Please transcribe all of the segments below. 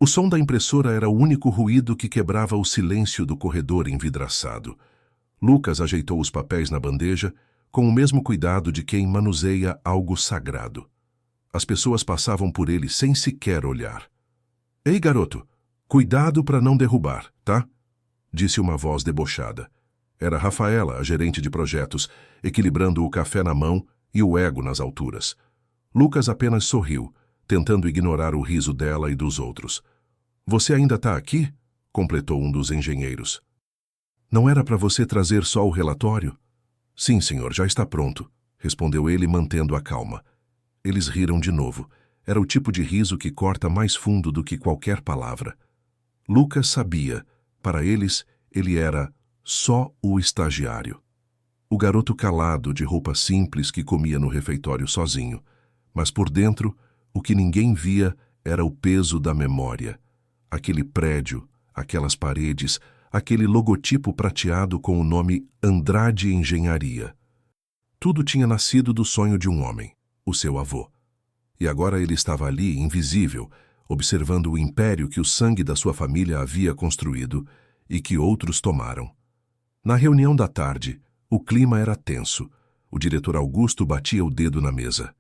O som da impressora era o único ruído que quebrava o silêncio do corredor envidraçado. Lucas ajeitou os papéis na bandeja, com o mesmo cuidado de quem manuseia algo sagrado. As pessoas passavam por ele sem sequer olhar. "Ei, garoto, cuidado para não derrubar, tá?" disse uma voz debochada. Era Rafaela, a gerente de projetos, equilibrando o café na mão e o ego nas alturas. Lucas apenas sorriu, tentando ignorar o riso dela e dos outros. "Você ainda está aqui?" completou um dos engenheiros. "Não era para você trazer só o relatório?" "Sim, senhor, já está pronto", respondeu ele, mantendo a calma. Eles riram de novo. Era o tipo de riso que corta mais fundo do que qualquer palavra. Lucas sabia. Para eles, ele era só o estagiário. O garoto calado, de roupa simples, que comia no refeitório sozinho. Mas por dentro, o que ninguém via era o peso da memória. Aquele prédio, aquelas paredes, aquele logotipo prateado com o nome Andrade Engenharia. Tudo tinha nascido do sonho de um homem, o seu avô. E agora ele estava ali, invisível, observando o império que o sangue da sua família havia construído e que outros tomaram. Na reunião da tarde, o clima era tenso. O diretor Augusto batia o dedo na mesa.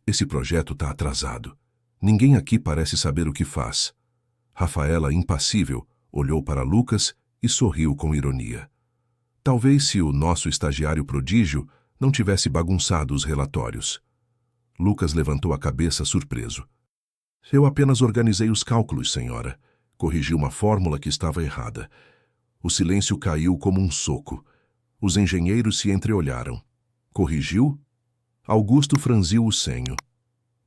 "Esse projeto está atrasado. Ninguém aqui parece saber o que faz." Rafaela, impassível, olhou para Lucas e sorriu com ironia. "Talvez se o nosso estagiário prodígio não tivesse bagunçado os relatórios." Lucas levantou a cabeça surpreso. "Eu apenas organizei os cálculos, senhora." Corrigiu uma fórmula que estava errada. O silêncio caiu como um soco. Os engenheiros se entreolharam. "Corrigiu?" Augusto franziu o senho.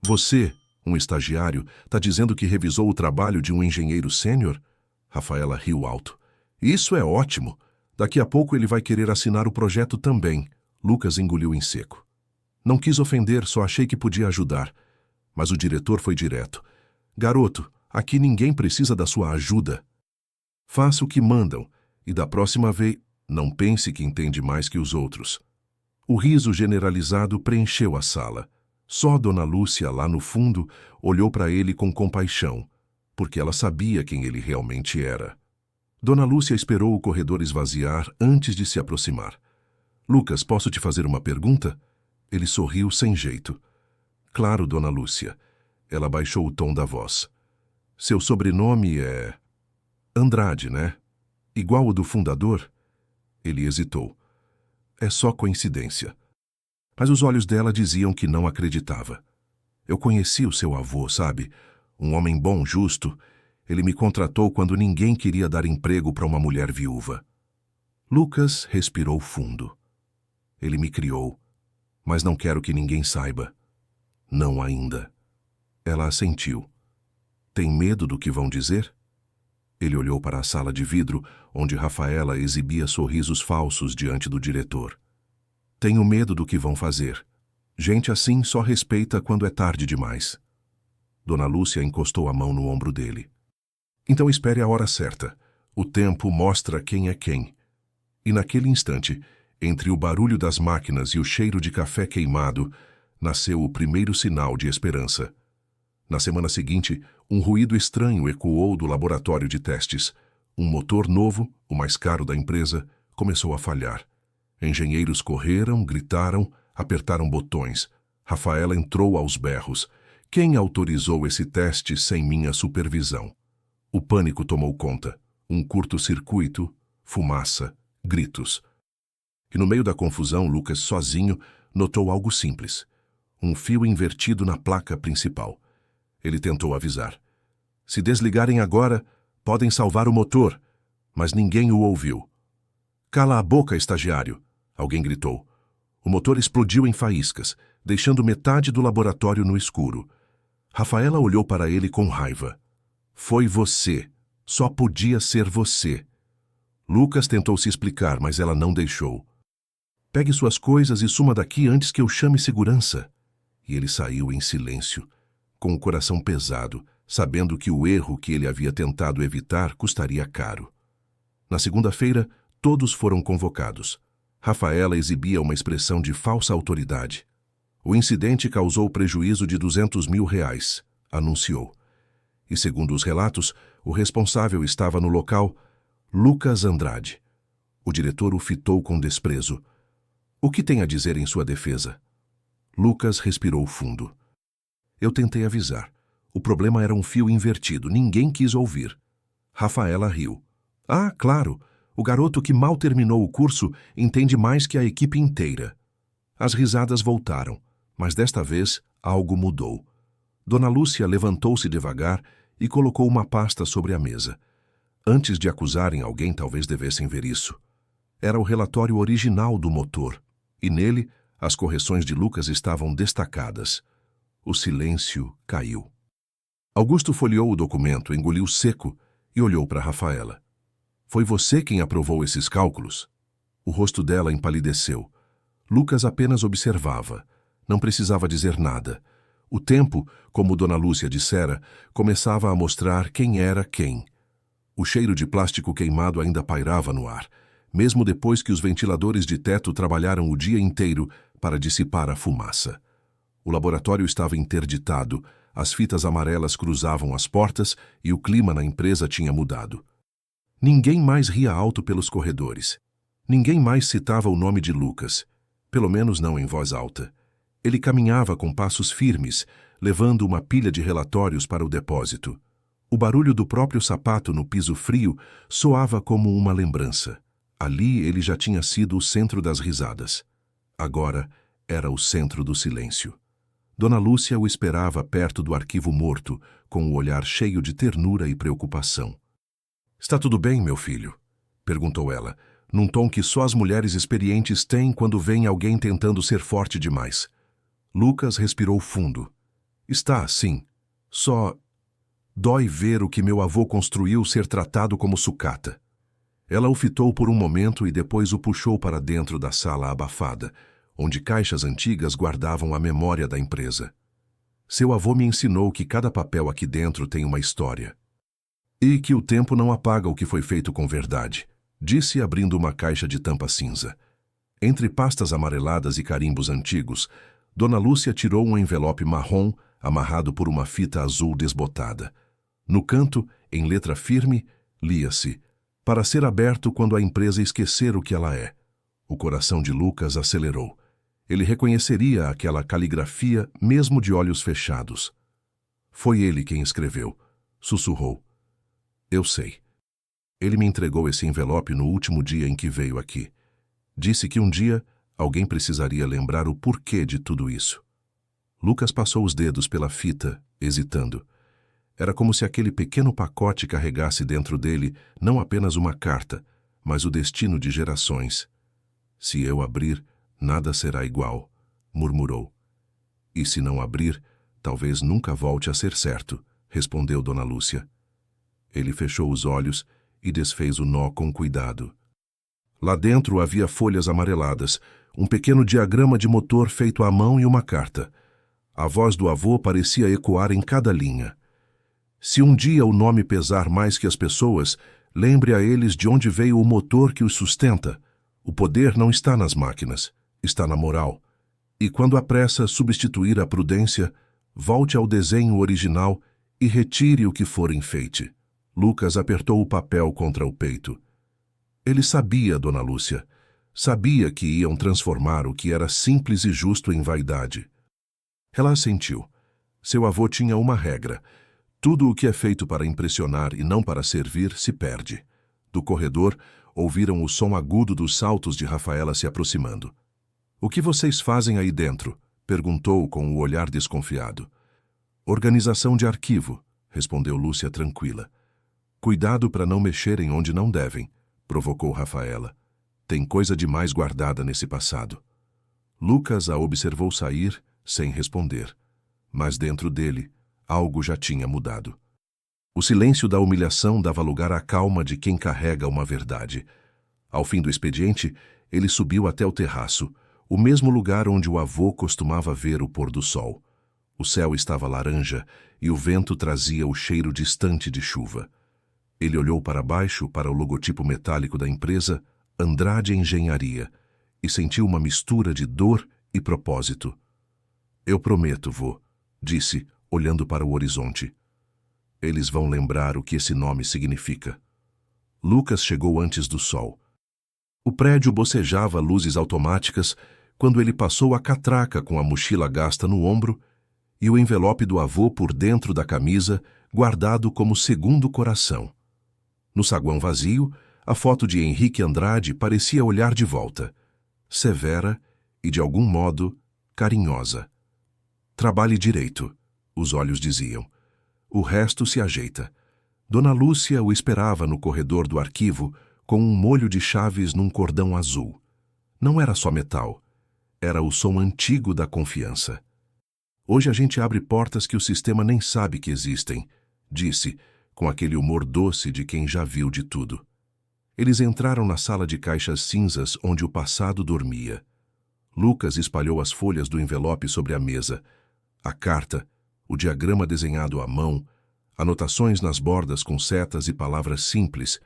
"Você, um estagiário, está dizendo que revisou o trabalho de um engenheiro sênior?" Rafaela riu alto. "Isso é ótimo. Daqui a pouco ele vai querer assinar o projeto também." Lucas engoliu em seco. "Não quis ofender, só achei que podia ajudar." Mas o diretor foi direto. "Garoto, aqui ninguém precisa da sua ajuda. Faça o que mandam, e da próxima vez, não pense que entende mais que os outros." O riso generalizado preencheu a sala. Só Dona Lúcia, lá no fundo, olhou para ele com compaixão, porque ela sabia quem ele realmente era. Dona Lúcia esperou o corredor esvaziar antes de se aproximar. "Lucas, posso te fazer uma pergunta?" Ele sorriu sem jeito. "Claro, Dona Lúcia." Ela baixou o tom da voz. "Seu sobrenome é Andrade, né? Igual o do fundador?" Ele hesitou. "É só coincidência." Mas os olhos dela diziam que não acreditava. "Eu conheci o seu avô, sabe? Um homem bom, justo. Ele me contratou quando ninguém queria dar emprego para uma mulher viúva." Lucas respirou fundo. "Ele me criou, mas não quero que ninguém saiba." "Não ainda." Ela assentiu. "Tem medo do que vão dizer?" Ele olhou para a sala de vidro, onde Rafaela exibia sorrisos falsos diante do diretor. "Tenho medo do que vão fazer. Gente assim só respeita quando é tarde demais." Dona Lúcia encostou a mão no ombro dele. "Então espere a hora certa. O tempo mostra quem é quem." E naquele instante, entre o barulho das máquinas e o cheiro de café queimado, nasceu o primeiro sinal de esperança. Na semana seguinte, um ruído estranho ecoou do laboratório de testes. Um motor novo, o mais caro da empresa, começou a falhar. Engenheiros correram, gritaram, apertaram botões. Rafaela entrou aos berros. "Quem autorizou esse teste sem minha supervisão?" O pânico tomou conta. Um curto-circuito, fumaça, gritos. E no meio da confusão, Lucas, sozinho, notou algo simples. Um fio invertido na placa principal. Ele tentou avisar. "Se desligarem agora, podem salvar o motor." Mas ninguém o ouviu. "Cala a boca, estagiário!" Alguém gritou. O motor explodiu em faíscas, deixando metade do laboratório no escuro. Rafaela olhou para ele com raiva. "Foi você. Só podia ser você." Lucas tentou se explicar, mas ela não deixou. "Pegue suas coisas e suma daqui antes que eu chame segurança." E ele saiu em silêncio, com o coração pesado, sabendo que o erro que ele havia tentado evitar custaria caro. Na segunda-feira, todos foram convocados. Rafaela exibia uma expressão de falsa autoridade. "O incidente causou prejuízo de R$ 200 mil", anunciou. E, segundo os relatos, o responsável estava no local, Lucas Andrade. O diretor o fitou com desprezo. O que tem a dizer em sua defesa? Lucas respirou fundo. Eu tentei avisar. O problema era um fio invertido. Ninguém quis ouvir. Rafaela riu. Ah, claro. O garoto que mal terminou o curso entende mais que a equipe inteira. As risadas voltaram, mas desta vez algo mudou. Dona Lúcia levantou-se devagar e colocou uma pasta sobre a mesa. Antes de acusarem alguém, talvez devessem ver isso. Era o relatório original do motor, e nele as correções de Lucas estavam destacadas. O silêncio caiu. Augusto folheou o documento, engoliu seco e olhou para Rafaela. Foi você quem aprovou esses cálculos? O rosto dela empalideceu. Lucas apenas observava. Não precisava dizer nada. O tempo, como Dona Lúcia dissera, começava a mostrar quem era quem. O cheiro de plástico queimado ainda pairava no ar, mesmo depois que os ventiladores de teto trabalharam o dia inteiro para dissipar a fumaça. O laboratório estava interditado, as fitas amarelas cruzavam as portas e o clima na empresa tinha mudado. Ninguém mais ria alto pelos corredores. Ninguém mais citava o nome de Lucas, pelo menos não em voz alta. Ele caminhava com passos firmes, levando uma pilha de relatórios para o depósito. O barulho do próprio sapato no piso frio soava como uma lembrança. Ali ele já tinha sido o centro das risadas. Agora era o centro do silêncio. Dona Lúcia o esperava perto do arquivo morto, com o olhar cheio de ternura e preocupação. Está tudo bem, meu filho? Perguntou ela, num tom que só as mulheres experientes têm quando veem alguém tentando ser forte demais. Lucas respirou fundo. Está, sim. Só dói ver o que meu avô construiu ser tratado como sucata. Ela o fitou por um momento e depois o puxou para dentro da sala abafada, onde caixas antigas guardavam a memória da empresa. Seu avô me ensinou que cada papel aqui dentro tem uma história. E que o tempo não apaga o que foi feito com verdade, disse abrindo uma caixa de tampa cinza. Entre pastas amareladas e carimbos antigos, Dona Lúcia tirou um envelope marrom amarrado por uma fita azul desbotada. No canto, em letra firme, lia-se: para ser aberto quando a empresa esquecer o que ela é. O coração de Lucas acelerou. Ele reconheceria aquela caligrafia mesmo de olhos fechados. Foi ele quem escreveu. Sussurrou. Eu sei. Ele me entregou esse envelope no último dia em que veio aqui. Disse que um dia alguém precisaria lembrar o porquê de tudo isso. Lucas passou os dedos pela fita, hesitando. Era como se aquele pequeno pacote carregasse dentro dele não apenas uma carta, mas o destino de gerações. Se eu abrir, nada será igual, murmurou. E se não abrir, talvez nunca volte a ser certo, respondeu Dona Lúcia. Ele fechou os olhos e desfez o nó com cuidado. Lá dentro havia folhas amareladas, um pequeno diagrama de motor feito à mão e uma carta. A voz do avô parecia ecoar em cada linha. Se um dia o nome pesar mais que as pessoas, lembre a eles de onde veio o motor que os sustenta. O poder não está nas máquinas, está na moral. E quando apressa substituir a prudência, volte ao desenho original e retire o que for enfeite. Lucas apertou o papel contra o peito. Ele sabia, Dona Lúcia. Sabia que iam transformar o que era simples e justo em vaidade. Ela assentiu. Seu avô tinha uma regra. Tudo o que é feito para impressionar e não para servir se perde. Do corredor, ouviram o som agudo dos saltos de Rafaela se aproximando. O que vocês fazem aí dentro? Perguntou com o olhar desconfiado. Organização de arquivo, respondeu Lúcia tranquila. Cuidado para não mexerem onde não devem, provocou Rafaela. Tem coisa demais guardada nesse passado. Lucas a observou sair, sem responder. Mas dentro dele, algo já tinha mudado. O silêncio da humilhação dava lugar à calma de quem carrega uma verdade. Ao fim do expediente, ele subiu até o terraço, o mesmo lugar onde o avô costumava ver o pôr do sol. O céu estava laranja e o vento trazia o cheiro distante de chuva. Ele olhou para baixo, para o logotipo metálico da empresa, Andrade Engenharia, e sentiu uma mistura de dor e propósito. Eu prometo, vô, disse, olhando para o horizonte. Eles vão lembrar o que esse nome significa. Lucas chegou antes do sol. O prédio bocejava luzes automáticas quando ele passou a catraca com a mochila gasta no ombro e o envelope do avô por dentro da camisa, guardado como segundo coração. No saguão vazio, a foto de Henrique Andrade parecia olhar de volta, severa e, de algum modo, carinhosa. Trabalhe direito, os olhos diziam. O resto se ajeita. Dona Lúcia o esperava no corredor do arquivo com um molho de chaves num cordão azul. Não era só metal. Era o som antigo da confiança. Hoje a gente abre portas que o sistema nem sabe que existem, disse, com aquele humor doce de quem já viu de tudo. Eles entraram na sala de caixas cinzas onde o passado dormia. Lucas espalhou as folhas do envelope sobre a mesa. A carta, o diagrama desenhado à mão, anotações nas bordas com setas e palavras simples.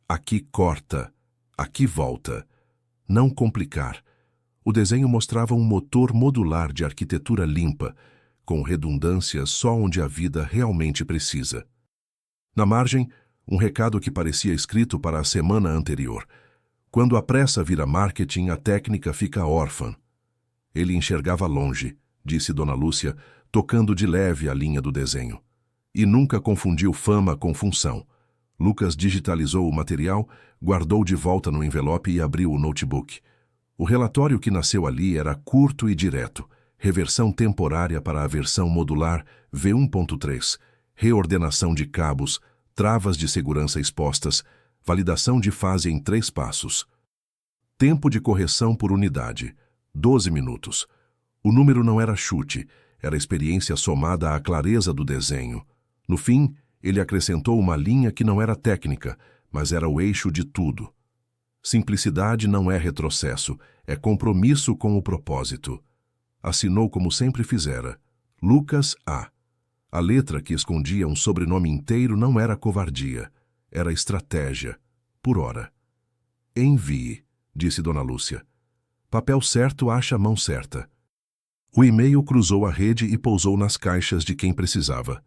Aqui corta, aqui volta. Não complicar. O desenho mostrava um motor modular de arquitetura limpa, com redundâncias só onde a vida realmente precisa. Na margem, um recado que parecia escrito para a semana anterior. Quando a pressa vira marketing, a técnica fica órfã. Ele enxergava longe, disse Dona Lúcia, tocando de leve a linha do desenho. E nunca confundiu fama com função. Lucas digitalizou o material, guardou de volta no envelope e abriu o notebook. O relatório que nasceu ali era curto e direto. Reversão temporária para a versão modular V1.3, reordenação de cabos, travas de segurança expostas, validação de fase em 3 passos. Tempo de correção por unidade, 12 minutos. O número não era chute, era experiência somada à clareza do desenho. No fim, ele acrescentou uma linha que não era técnica, mas era o eixo de tudo. Simplicidade não é retrocesso, é compromisso com o propósito. Assinou como sempre fizera. Lucas A. A letra que escondia um sobrenome inteiro não era covardia, era estratégia, por hora. Envie, disse Dona Lúcia. Papel certo acha a mão certa. O e-mail cruzou a rede e pousou nas caixas de quem precisava.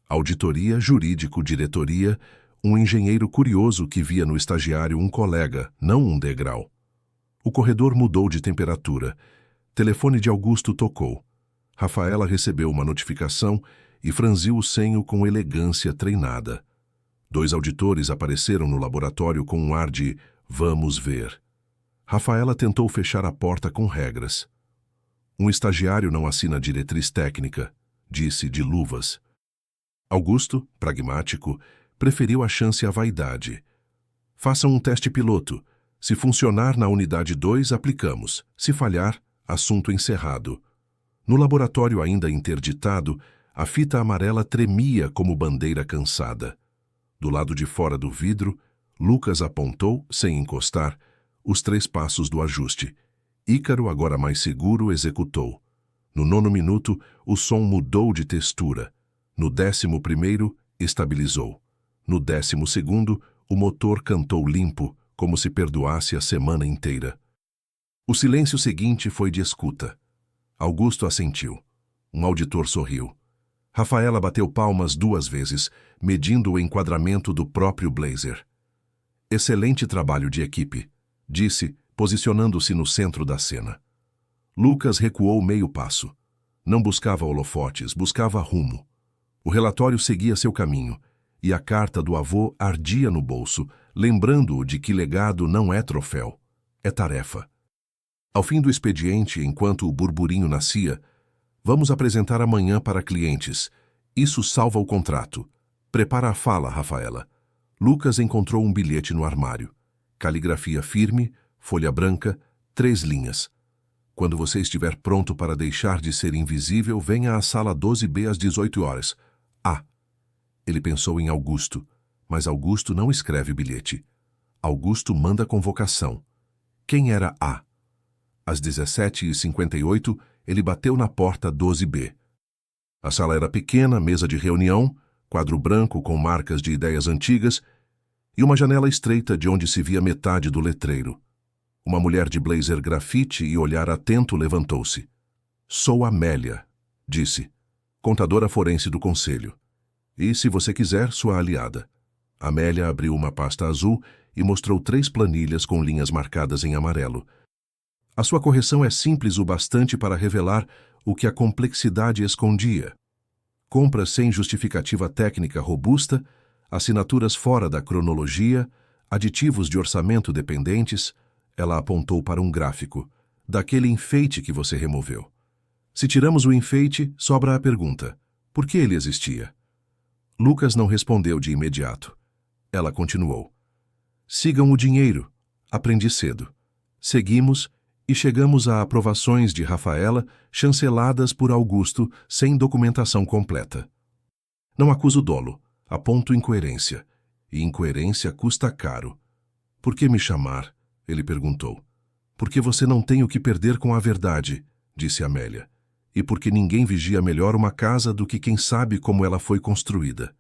Auditoria, jurídico, diretoria, um engenheiro curioso que via no estagiário um colega, não um degrau. O corredor mudou de temperatura. Telefone de Augusto tocou. Rafaela recebeu uma notificação e franziu o senho com elegância treinada. 2 auditores apareceram no laboratório com um ar de "vamos ver". Rafaela tentou fechar a porta com regras. Um estagiário não assina diretriz técnica, disse de luvas. Augusto, pragmático, preferiu a chance à vaidade. Façam um teste piloto. Se funcionar na unidade 2, aplicamos. Se falhar, assunto encerrado. No laboratório ainda interditado, a fita amarela tremia como bandeira cansada. Do lado de fora do vidro, Lucas apontou, sem encostar, os 3 passos do ajuste. Ícaro, agora mais seguro, executou. No 9º minuto, o som mudou de textura. No 11º, estabilizou. No 12º, o motor cantou limpo, como se perdoasse a semana inteira. O silêncio seguinte foi de escuta. Augusto assentiu. Um auditor sorriu. Rafaela bateu palmas 2 vezes, medindo o enquadramento do próprio blazer. Excelente trabalho de equipe, disse, posicionando-se no centro da cena. Lucas recuou meio passo. Não buscava holofotes, buscava rumo. O relatório seguia seu caminho, e a carta do avô ardia no bolso, lembrando-o de que legado não é troféu, é tarefa. Ao fim do expediente, enquanto o burburinho nascia, vamos apresentar amanhã para clientes. Isso salva o contrato. Prepara a fala, Rafaela. Lucas encontrou um bilhete no armário. Caligrafia firme, folha branca, 3 linhas. Quando você estiver pronto para deixar de ser invisível, venha à sala 12B às 18 horas. A. Ele pensou em Augusto, mas Augusto não escreve bilhete. Augusto manda convocação. Quem era A? Às 17h58, ele bateu na porta 12B. A sala era pequena, mesa de reunião, quadro branco com marcas de ideias antigas e uma janela estreita de onde se via metade do letreiro. Uma mulher de blazer grafite e olhar atento levantou-se. Sou Amélia, disse, contadora forense do conselho. E, se você quiser, sua aliada. Amélia abriu uma pasta azul e mostrou 3 planilhas com linhas marcadas em amarelo. A sua correção é simples o bastante para revelar o que a complexidade escondia. Compras sem justificativa técnica robusta, assinaturas fora da cronologia, aditivos de orçamento dependentes. Ela apontou para um gráfico, daquele enfeite que você removeu. Se tiramos o enfeite, sobra a pergunta: por que ele existia? Lucas não respondeu de imediato. Ela continuou: sigam o dinheiro. Aprendi cedo. Seguimos e chegamos a aprovações de Rafaela chanceladas por Augusto sem documentação completa. Não acuso dolo, aponto incoerência. E incoerência custa caro. Por que me chamar? Ele perguntou. Porque você não tem o que perder com a verdade, disse Amélia. E porque ninguém vigia melhor uma casa do que quem sabe como ela foi construída.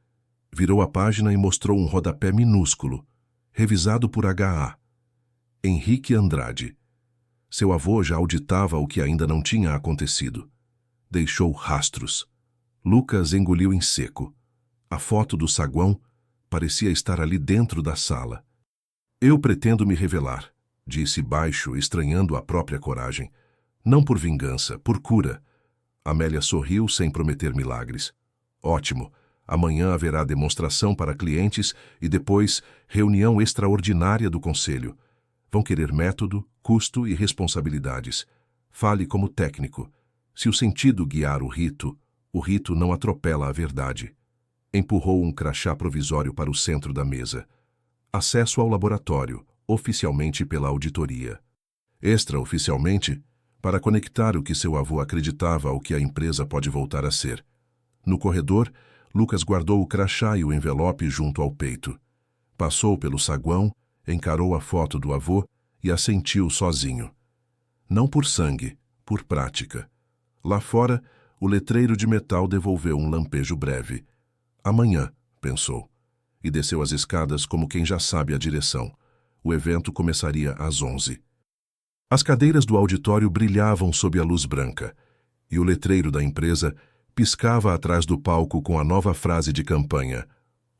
Virou a página e mostrou um rodapé minúsculo, revisado por H.A. Henrique Andrade. Seu avô já auditava o que ainda não tinha acontecido. Deixou rastros. Lucas engoliu em seco. A foto do saguão parecia estar ali dentro da sala. Eu pretendo me revelar, disse baixo, estranhando a própria coragem. Não por vingança, por cura. Amélia sorriu sem prometer milagres. Ótimo. Amanhã haverá demonstração para clientes e depois reunião extraordinária do conselho. Vão querer método, custo e responsabilidades. Fale como técnico. Se o sentido guiar o rito não atropela a verdade. Empurrou um crachá provisório para o centro da mesa. Acesso ao laboratório, oficialmente pela auditoria. Extraoficialmente, para conectar o que seu avô acreditava ao que a empresa pode voltar a ser. No corredor, Lucas guardou o crachá e o envelope junto ao peito. Passou pelo saguão, encarou a foto do avô e assentiu sozinho. Não por sangue, por prática. Lá fora, o letreiro de metal devolveu um lampejo breve. Amanhã, pensou, e desceu as escadas como quem já sabe a direção. O evento começaria às 11. As cadeiras do auditório brilhavam sob a luz branca, e o letreiro da empresa piscava atrás do palco com a nova frase de campanha: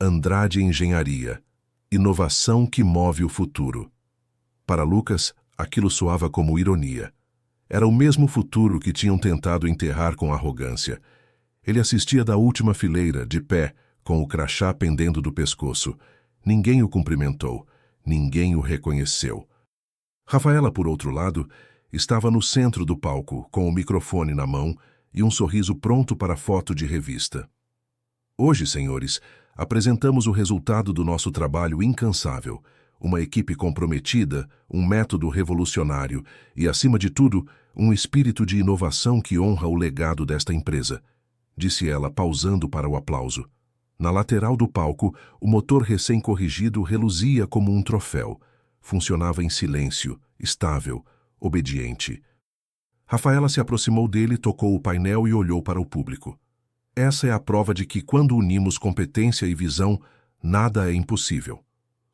Andrade Engenharia, inovação que move o futuro. Para Lucas, aquilo soava como ironia. Era o mesmo futuro que tinham tentado enterrar com arrogância. Ele assistia da última fileira, de pé, com o crachá pendendo do pescoço. Ninguém o cumprimentou, ninguém o reconheceu. Rafaela, por outro lado, estava no centro do palco, com o microfone na mão e um sorriso pronto para foto de revista. Hoje, senhores, apresentamos o resultado do nosso trabalho incansável, uma equipe comprometida, um método revolucionário e, acima de tudo, um espírito de inovação que honra o legado desta empresa, disse ela, pausando para o aplauso. Na lateral do palco, o motor recém-corrigido reluzia como um troféu. Funcionava em silêncio, estável, obediente. Rafaela se aproximou dele, tocou o painel e olhou para o público. Essa é a prova de que, quando unimos competência e visão, nada é impossível.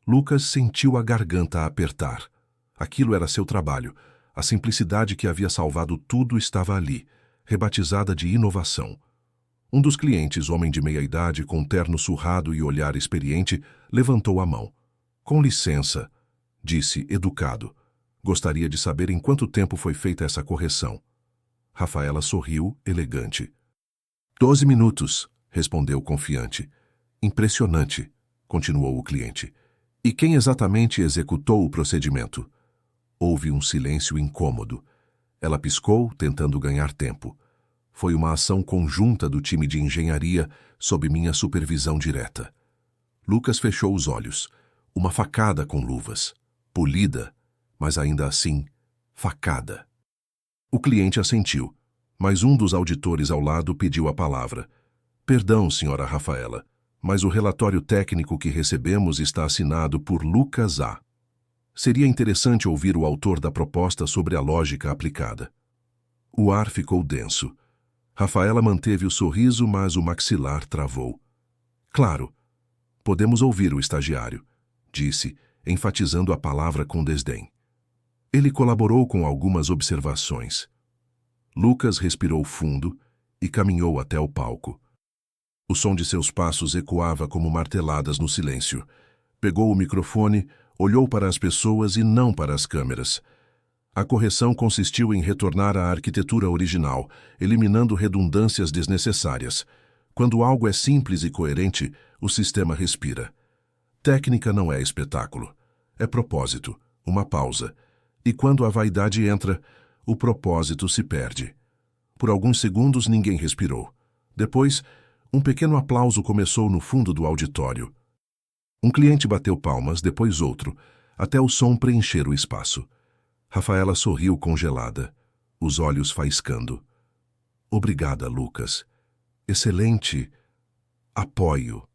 Lucas sentiu a garganta apertar. Aquilo era seu trabalho. A simplicidade que havia salvado tudo estava ali, rebatizada de inovação. Um dos clientes, homem de meia-idade, com terno surrado e olhar experiente, levantou a mão. Com licença, disse, educado. Gostaria de saber em quanto tempo foi feita essa correção. Rafaela sorriu, elegante. 12 minutos, respondeu confiante. Impressionante, continuou o cliente. E quem exatamente executou o procedimento? Houve um silêncio incômodo. Ela piscou, tentando ganhar tempo. Foi uma ação conjunta do time de engenharia sob minha supervisão direta. Lucas fechou os olhos. Uma facada com luvas. Polida, mas ainda assim, facada. O cliente assentiu, mas um dos auditores ao lado pediu a palavra. Perdão, senhora Rafaela, mas o relatório técnico que recebemos está assinado por Lucas A. Seria interessante ouvir o autor da proposta sobre a lógica aplicada. O ar ficou denso. Rafaela manteve o sorriso, mas o maxilar travou. Claro, podemos ouvir o estagiário, disse, enfatizando a palavra com desdém. Ele colaborou com algumas observações. Lucas respirou fundo e caminhou até o palco. O som de seus passos ecoava como marteladas no silêncio. Pegou o microfone, olhou para as pessoas e não para as câmeras. A correção consistiu em retornar à arquitetura original, eliminando redundâncias desnecessárias. Quando algo é simples e coerente, o sistema respira. Técnica não é espetáculo. É propósito, uma pausa. E quando a vaidade entra, o propósito se perde. Por alguns segundos ninguém respirou. Depois, um pequeno aplauso começou no fundo do auditório. Um cliente bateu palmas, depois outro, até o som preencher o espaço. Rafaela sorriu congelada, os olhos faiscando. Obrigada, Lucas. Excelente. Apoio.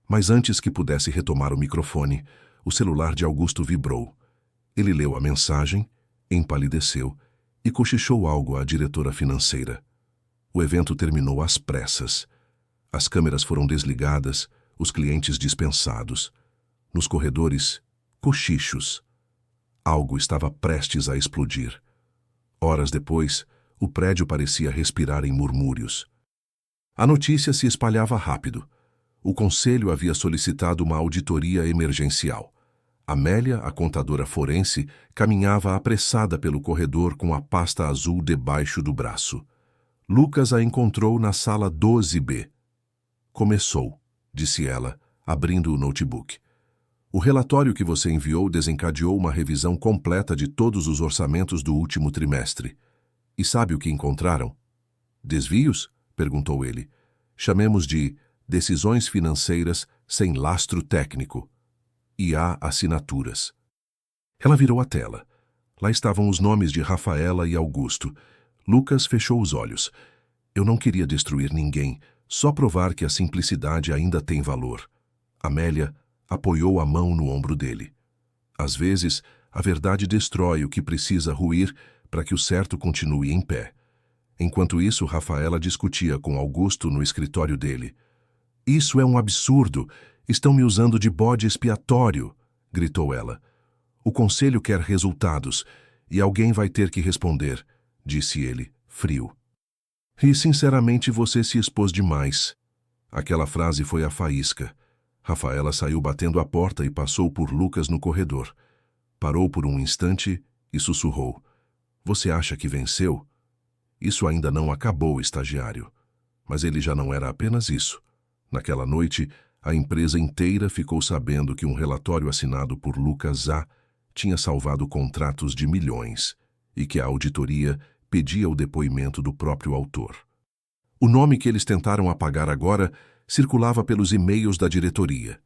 Mas antes que pudesse retomar o microfone, o celular de Augusto vibrou. Ele leu a mensagem, empalideceu e cochichou algo à diretora financeira. O evento terminou às pressas. As câmeras foram desligadas, os clientes dispensados. Nos corredores, cochichos. Algo estava prestes a explodir. Horas depois, o prédio parecia respirar em murmúrios. A notícia se espalhava rápido. O conselho havia solicitado uma auditoria emergencial. Amélia, a contadora forense, caminhava apressada pelo corredor com a pasta azul debaixo do braço. Lucas a encontrou na sala 12B. Começou, disse ela, abrindo o notebook. O relatório que você enviou desencadeou uma revisão completa de todos os orçamentos do último trimestre. E sabe o que encontraram? Desvios? Perguntou ele. Chamemos de decisões financeiras sem lastro técnico. E há assinaturas. Ela virou a tela. Lá estavam os nomes de Rafaela e Augusto. Lucas fechou os olhos. Eu não queria destruir ninguém, só provar que a simplicidade ainda tem valor. Amélia apoiou a mão no ombro dele. Às vezes, a verdade destrói o que precisa ruir para que o certo continue em pé. Enquanto isso, Rafaela discutia com Augusto no escritório dele. Isso é um absurdo! Estão me usando de bode expiatório! Gritou ela. O conselho quer resultados, e alguém vai ter que responder, disse ele, frio. E, sinceramente, você se expôs demais. Aquela frase foi a faísca. Rafaela saiu batendo a porta e passou por Lucas no corredor. Parou por um instante e sussurrou. Você acha que venceu? Isso ainda não acabou, estagiário. Mas ele já não era apenas isso. Naquela noite, a empresa inteira ficou sabendo que um relatório assinado por Lucas A. tinha salvado contratos de milhões e que a auditoria pedia o depoimento do próprio autor. O nome que eles tentaram apagar agora circulava pelos e-mails da diretoria.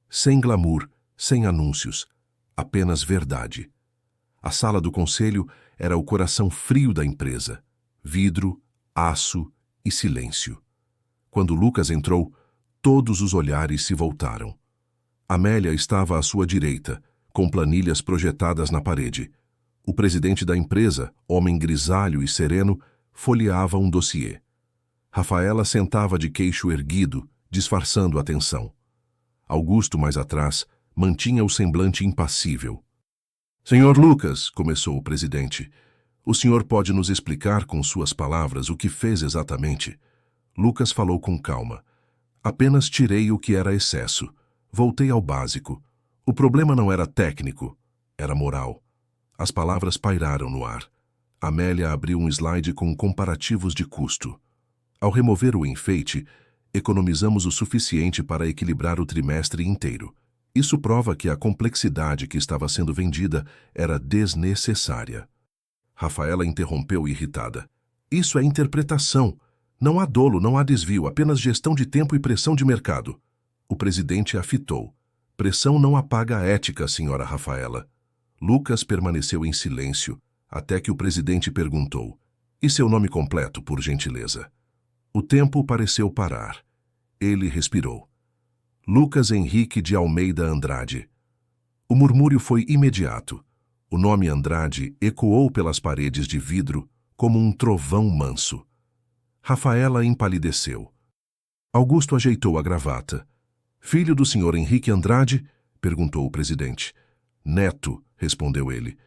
Sem glamour, sem anúncios, apenas verdade. A sala do conselho era o coração frio da empresa. Vidro, aço e silêncio. Quando Lucas entrou, todos os olhares se voltaram. Amélia estava à sua direita, com planilhas projetadas na parede. O presidente da empresa, homem grisalho e sereno, folheava um dossiê. Rafaela sentava de queixo erguido, disfarçando a tensão. Augusto, mais atrás, mantinha o semblante impassível. Senhor Lucas, começou o presidente, o senhor pode nos explicar com suas palavras o que fez exatamente? Lucas falou com calma. Apenas tirei o que era excesso. Voltei ao básico. O problema não era técnico, era moral. As palavras pairaram no ar. Amélia abriu um slide com comparativos de custo. Ao remover o enfeite, economizamos o suficiente para equilibrar o trimestre inteiro. Isso prova que a complexidade que estava sendo vendida era desnecessária. Rafaela interrompeu irritada. Isso é interpretação. Não há dolo, não há desvio, apenas gestão de tempo e pressão de mercado. O presidente a fitou. Pressão não apaga a ética, senhora Rafaela. Lucas permaneceu em silêncio, até que o presidente perguntou. E seu nome completo, por gentileza? O tempo pareceu parar. Ele respirou. Lucas Henrique de Almeida Andrade. O murmúrio foi imediato. O nome Andrade ecoou pelas paredes de vidro como um trovão manso. Rafaela empalideceu. Augusto ajeitou a gravata. Filho do senhor Henrique Andrade? Perguntou o presidente. Neto, respondeu ele.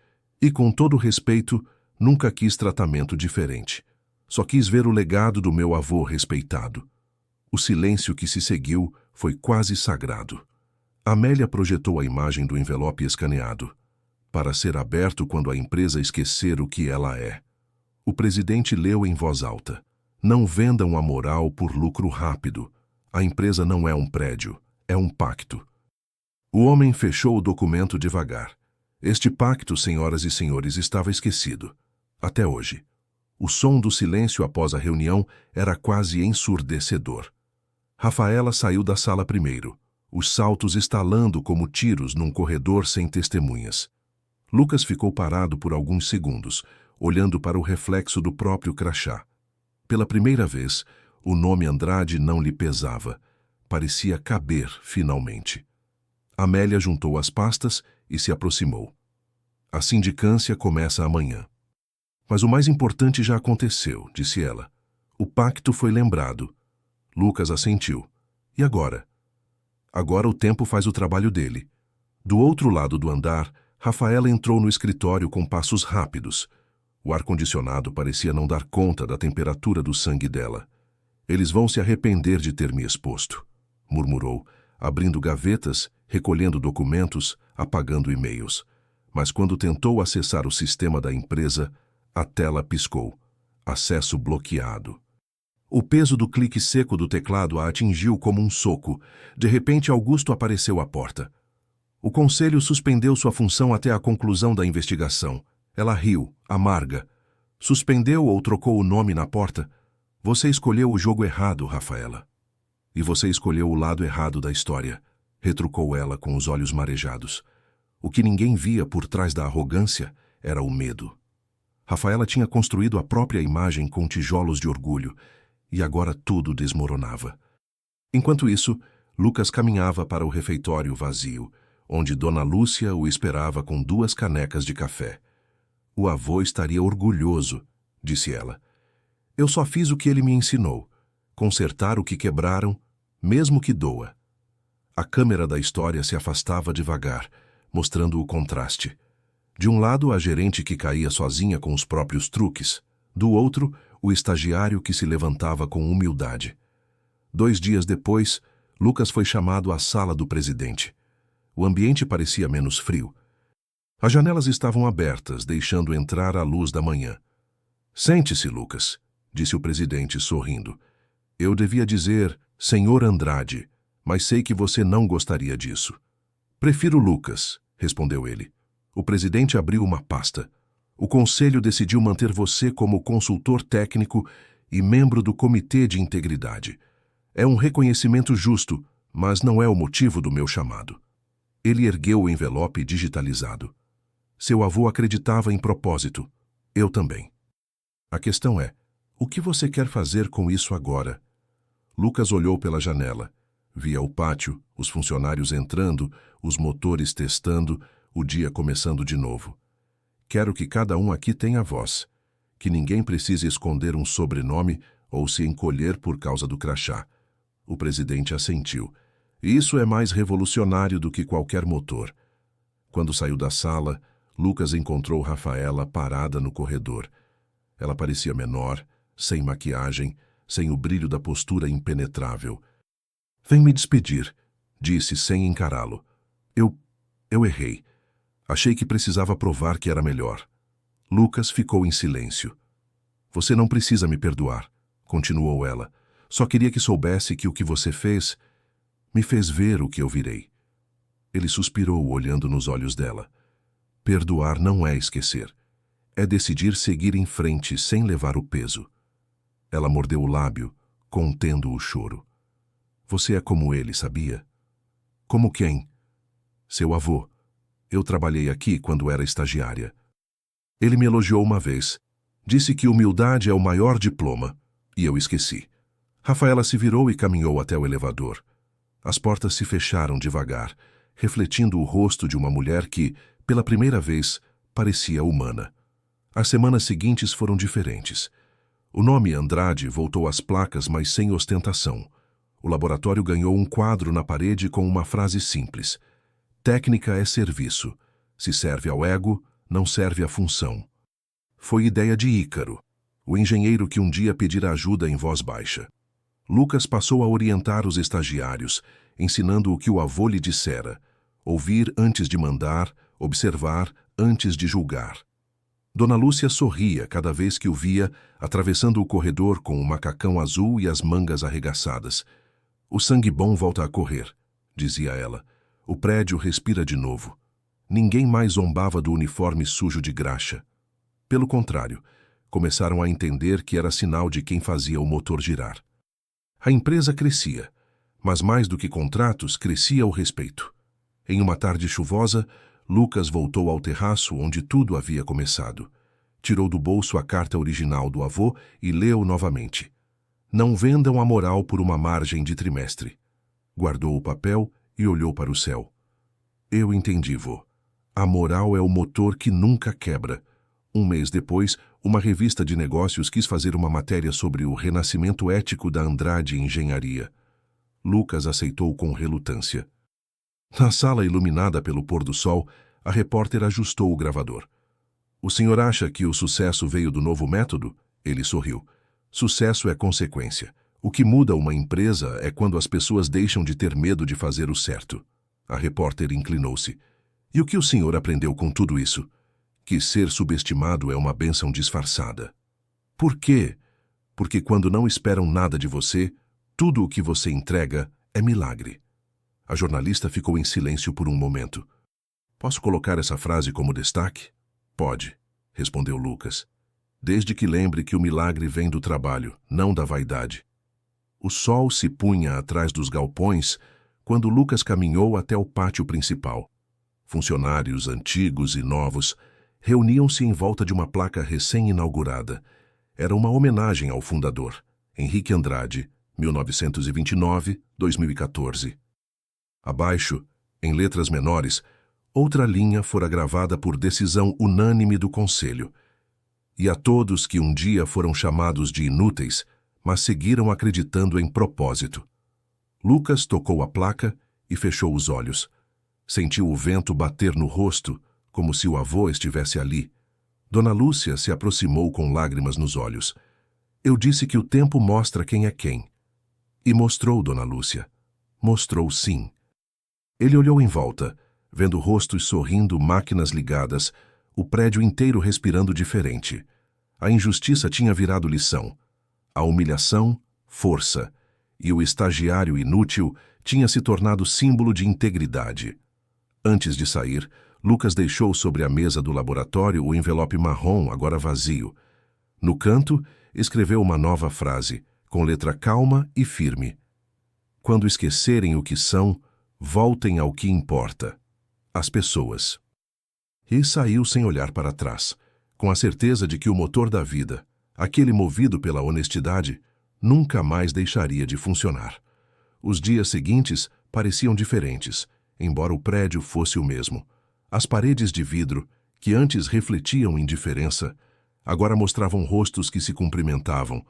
E com todo respeito, nunca quis tratamento diferente. Só quis ver o legado do meu avô respeitado. O silêncio que se seguiu foi quase sagrado. Amélia projetou a imagem do envelope escaneado, para ser aberto quando a empresa esquecer o que ela é. O presidente leu em voz alta: "Não vendam a moral por lucro rápido. A empresa não é um prédio, é um pacto." O homem fechou o documento devagar. Este pacto, senhoras e senhores, estava esquecido. Até hoje. O som do silêncio após a reunião era quase ensurdecedor. Rafaela saiu da sala primeiro, os saltos estalando como tiros num corredor sem testemunhas. Lucas ficou parado por alguns segundos, olhando para o reflexo do próprio crachá. Pela primeira vez, o nome Andrade não lhe pesava. Parecia caber, finalmente. Amélia juntou as pastas e se aproximou. "A sindicância começa amanhã." "Mas o mais importante já aconteceu", disse ela. "O pacto foi lembrado." Lucas assentiu. "E agora?" "Agora o tempo faz o trabalho dele." Do outro lado do andar, Rafaela entrou no escritório com passos rápidos. O ar-condicionado parecia não dar conta da temperatura do sangue dela. "Eles vão se arrepender de ter me exposto", murmurou, abrindo gavetas, recolhendo documentos, apagando e-mails. Mas quando tentou acessar o sistema da empresa, a tela piscou. Acesso bloqueado. O peso do clique seco do teclado a atingiu como um soco. De repente, Augusto apareceu à porta. O conselho suspendeu sua função até a conclusão da investigação. Ela riu, amarga. "Suspendeu ou trocou o nome na porta? Você escolheu o jogo errado, Rafaela." "E você escolheu o lado errado da história", retrucou ela com os olhos marejados. O que ninguém via por trás da arrogância era o medo. Rafaela tinha construído a própria imagem com tijolos de orgulho, e agora tudo desmoronava. Enquanto isso, Lucas caminhava para o refeitório vazio, onde Dona Lúcia o esperava com 2 canecas de café. "O avô estaria orgulhoso", disse ela. "Eu só fiz o que ele me ensinou. Consertar o que quebraram, mesmo que doa." A câmera da história se afastava devagar, mostrando o contraste. De um lado, a gerente que caía sozinha com os próprios truques. Do outro, o estagiário que se levantava com humildade. 2 dias depois, Lucas foi chamado à sala do presidente. O ambiente parecia menos frio. As janelas estavam abertas, deixando entrar a luz da manhã. "Sente-se, Lucas", disse o presidente, sorrindo. "Eu devia dizer, Senhor Andrade, mas sei que você não gostaria disso." "Prefiro Lucas", respondeu ele. O presidente abriu uma pasta. "O conselho decidiu manter você como consultor técnico e membro do Comitê de Integridade. É um reconhecimento justo, mas não é o motivo do meu chamado." Ele ergueu o envelope digitalizado. "Seu avô acreditava em propósito. Eu também. A questão é, o que você quer fazer com isso agora?" Lucas olhou pela janela. Via o pátio, os funcionários entrando, os motores testando, o dia começando de novo. "Quero que cada um aqui tenha voz. Que ninguém precise esconder um sobrenome ou se encolher por causa do crachá." O presidente assentiu. "Isso é mais revolucionário do que qualquer motor." Quando saiu da sala, Lucas encontrou Rafaela parada no corredor. Ela parecia menor, sem maquiagem, sem o brilho da postura impenetrável. "Vem me despedir", disse sem encará-lo. Eu errei. Achei que precisava provar que era melhor." Lucas ficou em silêncio. "Você não precisa me perdoar", continuou ela. "Só queria que soubesse que o que você fez me fez ver o que eu virei." Ele suspirou, olhando nos olhos dela. "Perdoar não é esquecer. É decidir seguir em frente sem levar o peso." Ela mordeu o lábio, contendo o choro. "Você é como ele, sabia?" "Como quem?" "Seu avô. Eu trabalhei aqui quando era estagiária. Ele me elogiou uma vez. Disse que humildade é o maior diploma. E eu esqueci." Rafaela se virou e caminhou até o elevador. As portas se fecharam devagar, refletindo o rosto de uma mulher que, pela primeira vez, parecia humana. As semanas seguintes foram diferentes. O nome Andrade voltou às placas, mas sem ostentação. O laboratório ganhou um quadro na parede com uma frase simples: "Técnica é serviço. Se serve ao ego, não serve à função." Foi ideia de Ícaro, o engenheiro que um dia pedira ajuda em voz baixa. Lucas passou a orientar os estagiários, ensinando o que o avô lhe dissera: ouvir antes de mandar, observar antes de julgar. Dona Lúcia sorria cada vez que o via atravessando o corredor com o macacão azul e as mangas arregaçadas. O sangue bom volta a correr, dizia ela. O prédio respira de novo. Ninguém mais zombava do uniforme sujo de graxa. Pelo contrário, começaram a entender que era sinal de quem fazia o motor girar. A empresa crescia, mas mais do que contratos, crescia o respeito. Em uma tarde chuvosa, Lucas voltou ao terraço onde tudo havia começado. Tirou do bolso a carta original do avô e leu novamente. Não vendam a moral por uma margem de trimestre. Guardou o papel e olhou para o céu. Eu entendi, vô. A moral é o motor que nunca quebra. Um mês depois, uma revista de negócios quis fazer uma matéria sobre o renascimento ético da Andrade Engenharia. Lucas aceitou com relutância. Na sala iluminada pelo pôr do sol, a repórter ajustou o gravador. O senhor acha que o sucesso veio do novo método? Ele sorriu. Sucesso é consequência. O que muda uma empresa é quando as pessoas deixam de ter medo de fazer o certo. A repórter inclinou-se. E o que o senhor aprendeu com tudo isso? Que ser subestimado é uma bênção disfarçada. Por quê? Porque quando não esperam nada de você, tudo o que você entrega é milagre. A jornalista ficou em silêncio por um momento. Posso colocar essa frase como destaque? Pode, respondeu Lucas. Desde que lembre que o milagre vem do trabalho, não da vaidade. O sol se punha atrás dos galpões quando Lucas caminhou até o pátio principal. Funcionários antigos e novos reuniam-se em volta de uma placa recém-inaugurada. Era uma homenagem ao fundador, Henrique Andrade, 1929-2014. Abaixo, em letras menores, outra linha fora gravada por decisão unânime do Conselho. E a todos que um dia foram chamados de inúteis, mas seguiram acreditando em propósito. Lucas tocou a placa e fechou os olhos. Sentiu o vento bater no rosto, como se o avô estivesse ali. Dona Lúcia se aproximou com lágrimas nos olhos. Eu disse que o tempo mostra quem é quem. E mostrou, Dona Lúcia. Mostrou sim. Ele olhou em volta, vendo rostos sorrindo, máquinas ligadas, o prédio inteiro respirando diferente. A injustiça tinha virado lição. A humilhação, força. E o estagiário inútil tinha se tornado símbolo de integridade. Antes de sair, Lucas deixou sobre a mesa do laboratório o envelope marrom, agora vazio. No canto, escreveu uma nova frase, com letra calma e firme. Quando esquecerem o que são, voltem ao que importa, as pessoas. E saiu sem olhar para trás, com a certeza de que o motor da vida, aquele movido pela honestidade, nunca mais deixaria de funcionar. Os dias seguintes pareciam diferentes, embora o prédio fosse o mesmo. As paredes de vidro, que antes refletiam indiferença, agora mostravam rostos que se cumprimentavam,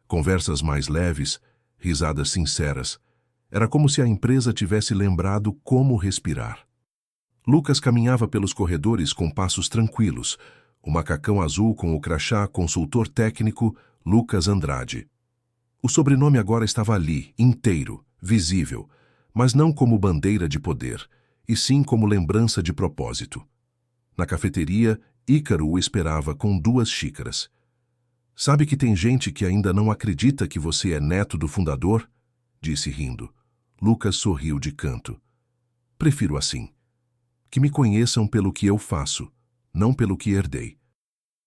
conversas mais leves, risadas sinceras. Era como se a empresa tivesse lembrado como respirar. Lucas caminhava pelos corredores com passos tranquilos, o macacão azul com o crachá consultor técnico Lucas Andrade. O sobrenome agora estava ali, inteiro, visível, mas não como bandeira de poder, e sim como lembrança de propósito. Na cafeteria, Ícaro o esperava com 2 xícaras. Sabe que tem gente que ainda não acredita que você é neto do fundador? Disse rindo. Lucas sorriu de canto. Prefiro assim. Que me conheçam pelo que eu faço, não pelo que herdei.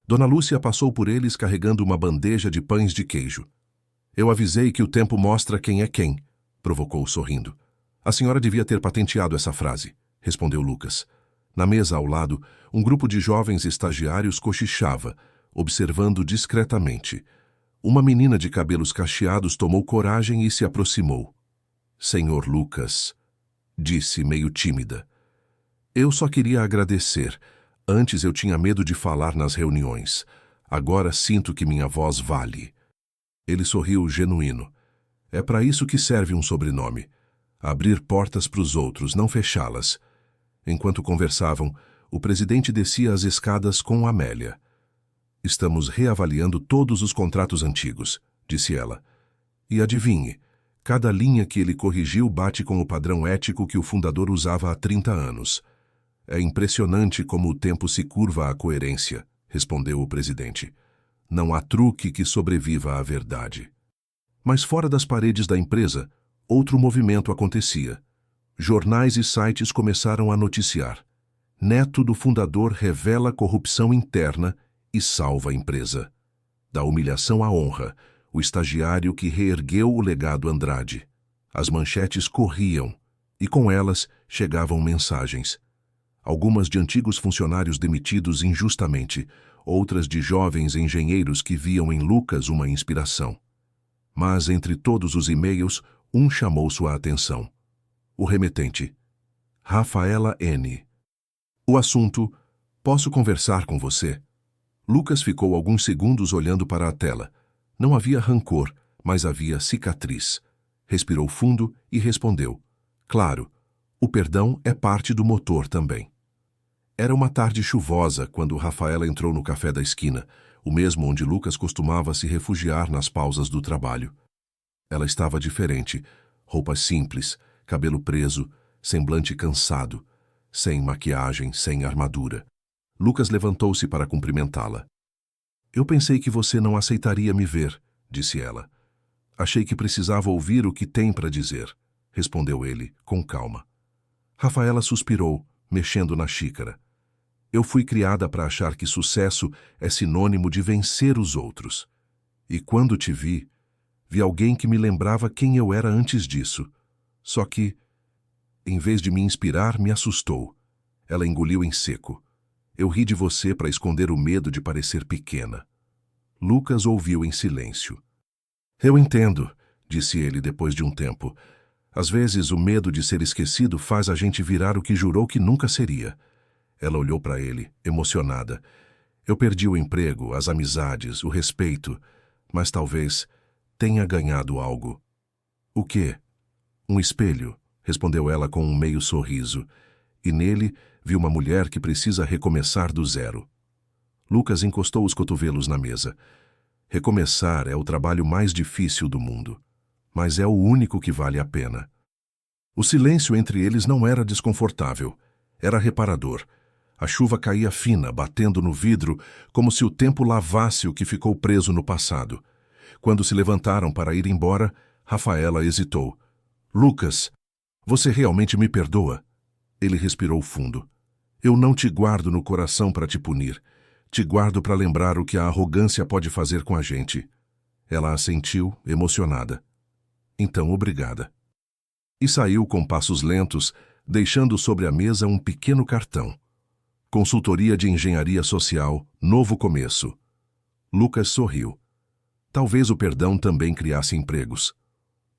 Dona Lúcia passou por eles carregando uma bandeja de pães de queijo. Eu avisei que o tempo mostra quem é quem, provocou sorrindo. A senhora devia ter patenteado essa frase, respondeu Lucas. Na mesa ao lado, um grupo de jovens estagiários cochichava, observando discretamente. Uma menina de cabelos cacheados tomou coragem e se aproximou. Senhor Lucas, disse meio tímida. Eu só queria agradecer. Antes eu tinha medo de falar nas reuniões. Agora sinto que minha voz vale. Ele sorriu genuíno. É para isso que serve um sobrenome. Abrir portas para os outros, não fechá-las. Enquanto conversavam, o presidente descia as escadas com Amélia. Estamos reavaliando todos os contratos antigos, disse ela. E adivinhe, cada linha que ele corrigiu bate com o padrão ético que o fundador usava há 30 anos. É impressionante como o tempo se curva à coerência, respondeu o presidente. Não há truque que sobreviva à verdade. Mas fora das paredes da empresa, outro movimento acontecia. Jornais e sites começaram a noticiar. Neto do fundador revela corrupção interna e salva a empresa. Da humilhação à honra, o estagiário que reergueu o legado Andrade. As manchetes corriam, e com elas chegavam mensagens. Algumas de antigos funcionários demitidos injustamente, outras de jovens engenheiros que viam em Lucas uma inspiração. Mas entre todos os e-mails, um chamou sua atenção. O remetente. Rafaela N. O assunto: posso conversar com você? Lucas ficou alguns segundos olhando para a tela. Não havia rancor, mas havia cicatriz. Respirou fundo e respondeu. Claro, o perdão é parte do motor também. Era uma tarde chuvosa quando Rafaela entrou no café da esquina, o mesmo onde Lucas costumava se refugiar nas pausas do trabalho. Ela estava diferente, roupas simples, cabelo preso, semblante cansado, sem maquiagem, sem armadura. Lucas levantou-se para cumprimentá-la. Eu pensei que você não aceitaria me ver, disse ela. Achei que precisava ouvir o que tem para dizer, respondeu ele, com calma. Rafaela suspirou, mexendo na xícara. Eu fui criada para achar que sucesso é sinônimo de vencer os outros. E quando te vi alguém que me lembrava quem eu era antes disso. Só que, em vez de me inspirar, me assustou. Ela engoliu em seco. Eu ri de você para esconder o medo de parecer pequena. Lucas ouviu em silêncio. Eu entendo, disse ele depois de um tempo. Às vezes o medo de ser esquecido faz a gente virar o que jurou que nunca seria. Ela olhou para ele, emocionada. Eu perdi o emprego, as amizades, o respeito, mas talvez tenha ganhado algo. O quê? Um espelho, respondeu ela com um meio sorriso, e nele viu uma mulher que precisa recomeçar do zero. Lucas encostou os cotovelos na mesa. Recomeçar é o trabalho mais difícil do mundo, mas é o único que vale a pena. O silêncio entre eles não era desconfortável, era reparador. A chuva caía fina, batendo no vidro, como se o tempo lavasse o que ficou preso no passado. Quando se levantaram para ir embora, Rafaela hesitou. Lucas, você realmente me perdoa? Ele respirou fundo. Eu não te guardo no coração para te punir. Te guardo para lembrar o que a arrogância pode fazer com a gente. Ela assentiu, emocionada. Então, obrigada. E saiu com passos lentos, deixando sobre a mesa um pequeno cartão. Consultoria de Engenharia Social, novo começo. Lucas sorriu. Talvez o perdão também criasse empregos.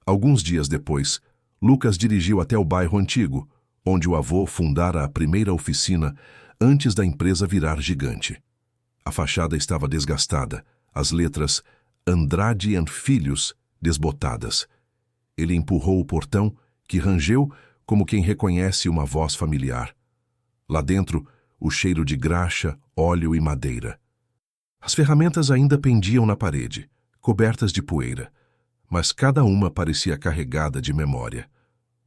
Alguns dias depois, Lucas dirigiu até o bairro antigo, onde o avô fundara a primeira oficina antes da empresa virar gigante. A fachada estava desgastada, as letras Andrade & Filhos desbotadas. Ele empurrou o portão, que rangeu como quem reconhece uma voz familiar. Lá dentro, o cheiro de graxa, óleo e madeira. As ferramentas ainda pendiam na parede, cobertas de poeira, mas cada uma parecia carregada de memória.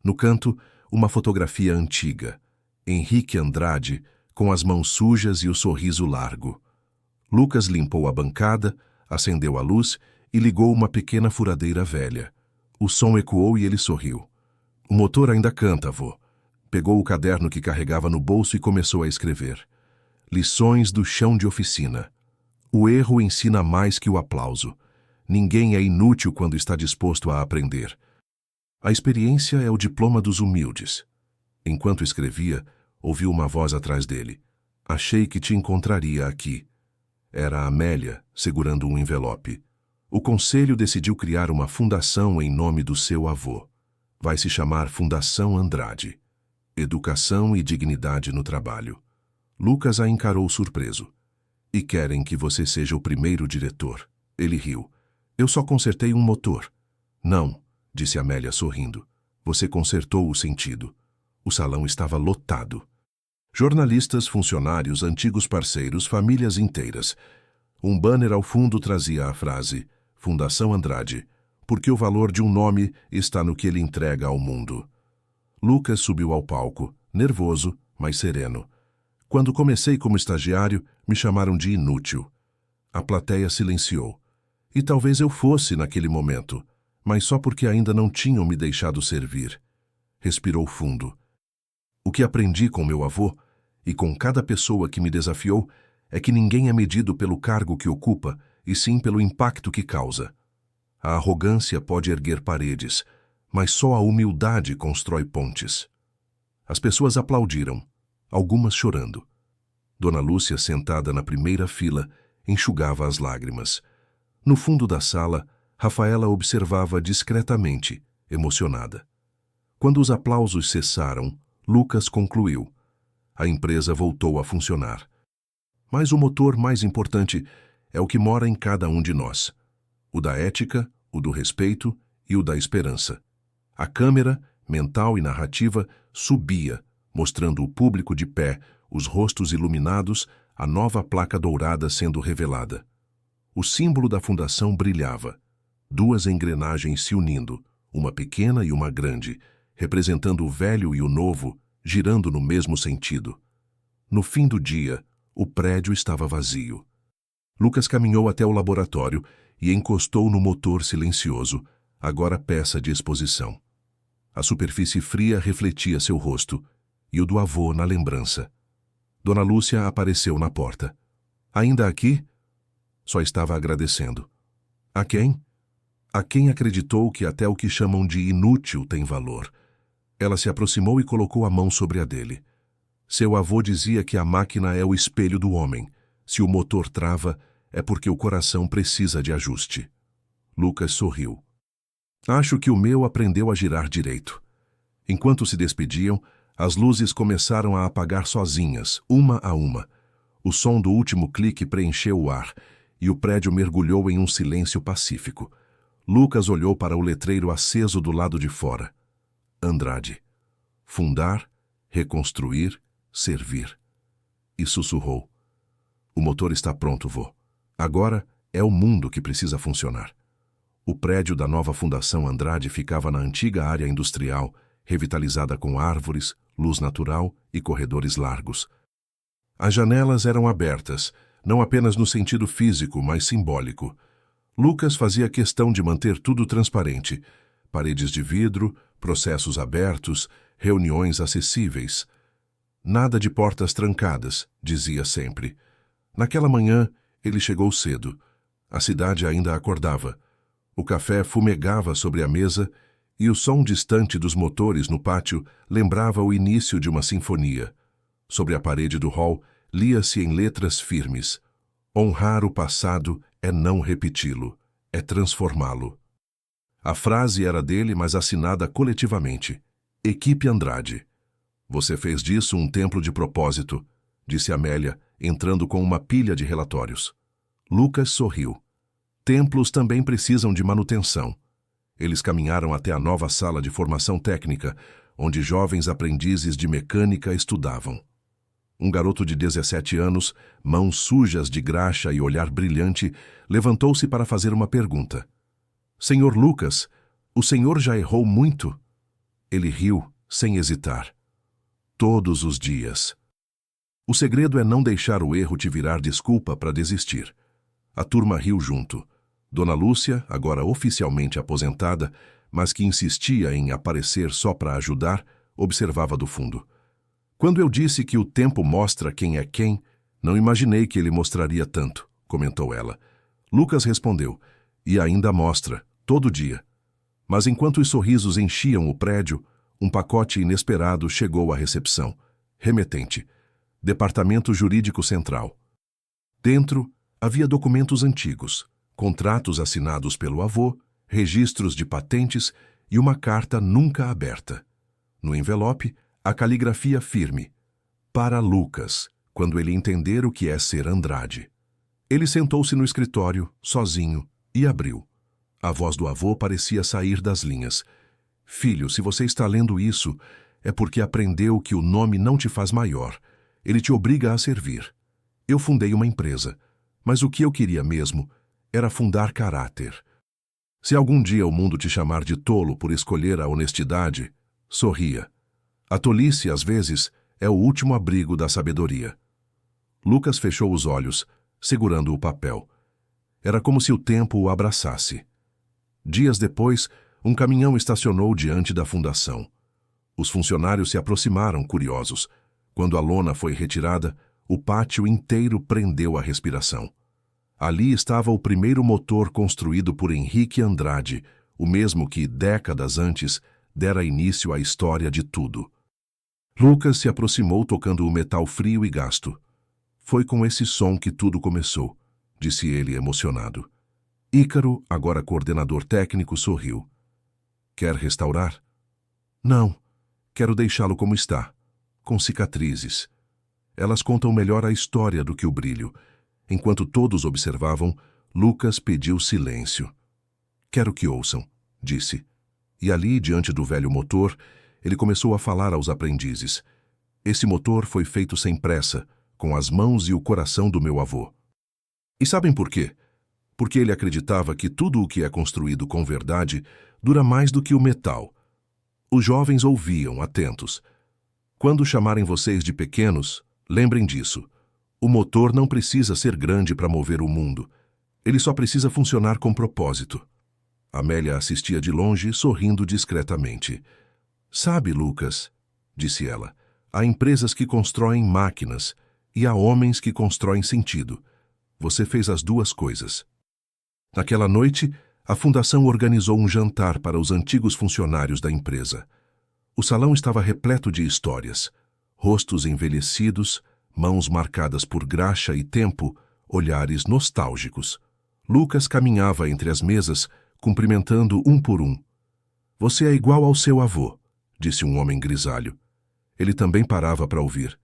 No canto, uma fotografia antiga. Henrique Andrade, com as mãos sujas e o sorriso largo. Lucas limpou a bancada, acendeu a luz e ligou uma pequena furadeira velha. O som ecoou e ele sorriu. O motor ainda canta, avô. Pegou o caderno que carregava no bolso e começou a escrever. Lições do chão de oficina. O erro ensina mais que o aplauso. Ninguém é inútil quando está disposto a aprender. A experiência é o diploma dos humildes. Enquanto escrevia, ouviu uma voz atrás dele. Achei que te encontraria aqui. Era a Amélia, segurando um envelope. O conselho decidiu criar uma fundação em nome do seu avô. Vai se chamar Fundação Andrade. Educação e dignidade no trabalho. Lucas a encarou surpreso. E querem que você seja o primeiro diretor. Ele riu. Eu só consertei um motor. Não, disse Amélia sorrindo. Você consertou o sentido. O salão estava lotado. Jornalistas, funcionários, antigos parceiros, famílias inteiras. Um banner ao fundo trazia a frase Fundação Andrade. porque o valor de um nome está no que ele entrega ao mundo. Lucas subiu ao palco, nervoso, mas sereno. Quando comecei como estagiário, me chamaram de inútil. A plateia silenciou. E talvez eu fosse naquele momento, mas só porque ainda não tinham me deixado servir. Respirou fundo. O que aprendi com meu avô, e com cada pessoa que me desafiou, é que ninguém é medido pelo cargo que ocupa, e sim pelo impacto que causa. A arrogância pode erguer paredes, mas só a humildade constrói pontes. As pessoas aplaudiram, algumas chorando. Dona Lúcia, sentada na primeira fila, enxugava as lágrimas. No fundo da sala, Rafaela observava discretamente, emocionada. Quando os aplausos cessaram, Lucas concluiu. A empresa voltou a funcionar. Mas o motor mais importante é o que mora em cada um de nós. O da ética, o do respeito e o da esperança. A câmera, mental e narrativa, subia, mostrando o público de pé, os rostos iluminados, a nova placa dourada sendo revelada. O símbolo da fundação brilhava. Duas engrenagens se unindo, uma pequena e uma grande, representando o velho e o novo, girando no mesmo sentido. No fim do dia, o prédio estava vazio. Lucas caminhou até o laboratório e encostou no motor silencioso, agora peça de exposição. A superfície fria refletia seu rosto, e o do avô na lembrança. Dona Lúcia apareceu na porta. Ainda aqui? Só estava agradecendo. A quem? A quem acreditou que até o que chamam de inútil tem valor. Ela se aproximou e colocou a mão sobre a dele. Seu avô dizia que a máquina é o espelho do homem. Se o motor trava, é porque o coração precisa de ajuste. Lucas sorriu. Acho que o meu aprendeu a girar direito. Enquanto se despediam, as luzes começaram a apagar sozinhas, uma a uma. O som do último clique preencheu o ar, e o prédio mergulhou em um silêncio pacífico. Lucas olhou para o letreiro aceso do lado de fora. Andrade. Fundar, reconstruir, servir. E sussurrou. O motor está pronto, vô. Agora é o mundo que precisa funcionar. O prédio da nova Fundação Andrade ficava na antiga área industrial, revitalizada com árvores, luz natural e corredores largos. As janelas eram abertas, não apenas no sentido físico, mas simbólico. Lucas fazia questão de manter tudo transparente. Paredes de vidro, processos abertos, reuniões acessíveis. Nada de portas trancadas, dizia sempre. Naquela manhã, ele chegou cedo. A cidade ainda acordava. O café fumegava sobre a mesa e o som distante dos motores no pátio lembrava o início de uma sinfonia. Sobre a parede do hall, lia-se em letras firmes. Honrar o passado é não repeti-lo, é transformá-lo. A frase era dele, mas assinada coletivamente. Equipe Andrade. Você fez disso um templo de propósito, disse Amélia, entrando com uma pilha de relatórios. Lucas sorriu. Templos também precisam de manutenção. Eles caminharam até a nova sala de formação técnica, onde jovens aprendizes de mecânica estudavam. Um garoto de 17 anos, mãos sujas de graxa e olhar brilhante, levantou-se para fazer uma pergunta. Senhor Lucas, o senhor já errou muito? Ele riu, sem hesitar. Todos os dias. O segredo é não deixar o erro te virar desculpa para desistir. A turma riu junto. Dona Lúcia, agora oficialmente aposentada, mas que insistia em aparecer só para ajudar, observava do fundo. Quando eu disse que o tempo mostra quem é quem, não imaginei que ele mostraria tanto, comentou ela. Lucas respondeu, e ainda mostra, todo dia. Mas enquanto os sorrisos enchiam o prédio, um pacote inesperado chegou à recepção. Remetente. Departamento Jurídico Central. Dentro, havia documentos antigos, contratos assinados pelo avô, registros de patentes e uma carta nunca aberta. No envelope, a caligrafia firme. Para Lucas, quando ele entender o que é ser Andrade. Ele sentou-se no escritório, sozinho, e abriu. A voz do avô parecia sair das linhas. Filho, se você está lendo isso, é porque aprendeu que o nome não te faz maior. Ele te obriga a servir. Eu fundei uma empresa, mas o que eu queria mesmo era fundar caráter. Se algum dia o mundo te chamar de tolo por escolher a honestidade, sorria. A tolice, às vezes, é o último abrigo da sabedoria. Lucas fechou os olhos, segurando o papel. Era como se o tempo o abraçasse. Dias depois, um caminhão estacionou diante da fundação. Os funcionários se aproximaram, curiosos. Quando a lona foi retirada, o pátio inteiro prendeu a respiração. Ali estava o primeiro motor construído por Henrique Andrade, o mesmo que, décadas antes, dera início à história de tudo. Lucas se aproximou tocando o metal frio e gasto. Foi com esse som que tudo começou, disse ele emocionado. Ícaro, agora coordenador técnico, sorriu. Quer restaurar? Não, quero deixá-lo como está, com cicatrizes. Elas contam melhor a história do que o brilho. Enquanto todos observavam, Lucas pediu silêncio. Quero que ouçam, disse. E ali, diante do velho motor, ele começou a falar aos aprendizes. Esse motor foi feito sem pressa, com as mãos e o coração do meu avô. E sabem por quê? Porque ele acreditava que tudo o que é construído com verdade dura mais do que o metal. Os jovens ouviam, atentos. Quando chamarem vocês de pequenos, lembrem disso. O motor não precisa ser grande para mover o mundo. Ele só precisa funcionar com propósito. Amélia assistia de longe, sorrindo discretamente. Sabe, Lucas, disse ela, há empresas que constroem máquinas e há homens que constroem sentido. Você fez as duas coisas. Naquela noite, a fundação organizou um jantar para os antigos funcionários da empresa. O salão estava repleto de histórias. Rostos envelhecidos, mãos marcadas por graxa e tempo, olhares nostálgicos. Lucas caminhava entre as mesas, cumprimentando um por um. Você é igual ao seu avô, disse um homem grisalho. Ele também parava para ouvir.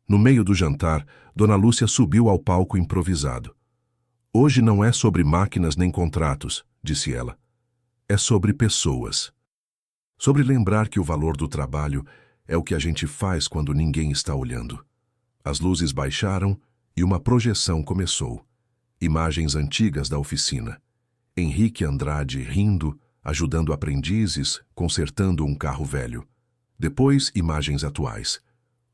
No meio do jantar, Dona Lúcia subiu ao palco improvisado. Hoje não é sobre máquinas nem contratos, disse ela. É sobre pessoas. Sobre lembrar que o valor do trabalho é o que a gente faz quando ninguém está olhando. As luzes baixaram e uma projeção começou. Imagens antigas da oficina. Henrique Andrade rindo, ajudando aprendizes, consertando um carro velho. Depois, imagens atuais.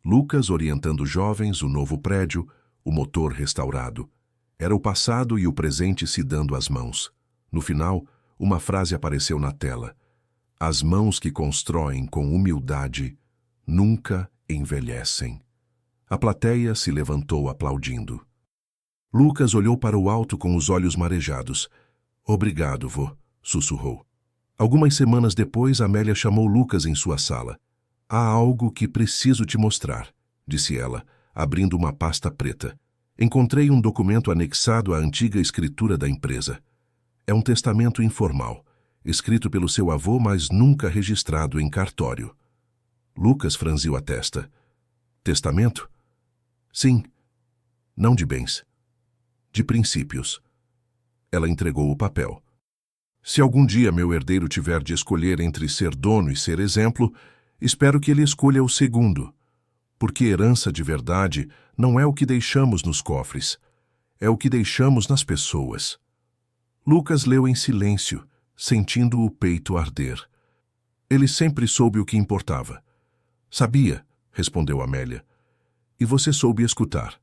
Lucas orientando jovens, o novo prédio, o motor restaurado. Era o passado e o presente se dando as mãos. No final, uma frase apareceu na tela. As mãos que constroem com humildade nunca envelhecem. A plateia se levantou aplaudindo. Lucas olhou para o alto com os olhos marejados. Obrigado, vô, sussurrou. Algumas semanas depois, Amélia chamou Lucas em sua sala. Há algo que preciso te mostrar, disse ela, abrindo uma pasta preta. Encontrei um documento anexado à antiga escritura da empresa. É um testamento informal, escrito pelo seu avô, mas nunca registrado em cartório. Lucas franziu a testa. Testamento? Sim. Não de bens. De princípios. Ela entregou o papel. Se algum dia meu herdeiro tiver de escolher entre ser dono e ser exemplo, espero que ele escolha o segundo. Porque herança de verdade não é o que deixamos nos cofres, é o que deixamos nas pessoas. Lucas leu em silêncio, sentindo o peito arder. Ele sempre soube o que importava. Sabia, respondeu Amélia. E você soube escutar.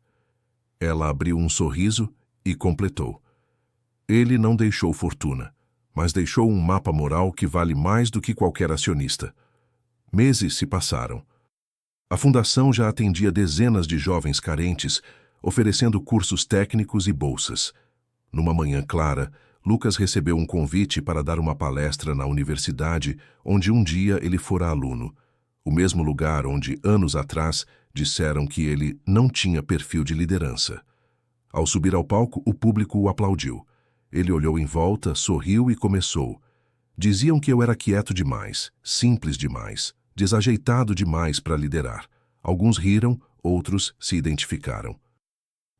Ela abriu um sorriso e completou. Ele não deixou fortuna, mas deixou um mapa moral que vale mais do que qualquer acionista. Meses se passaram. A fundação já atendia dezenas de jovens carentes, oferecendo cursos técnicos e bolsas. Numa manhã clara, Lucas recebeu um convite para dar uma palestra na universidade onde um dia ele fora aluno. O mesmo lugar onde, anos atrás, disseram que ele não tinha perfil de liderança. Ao subir ao palco, o público o aplaudiu. Ele olhou em volta, sorriu e começou. Diziam que eu era quieto demais, simples demais, desajeitado demais para liderar. Alguns riram, outros se identificaram.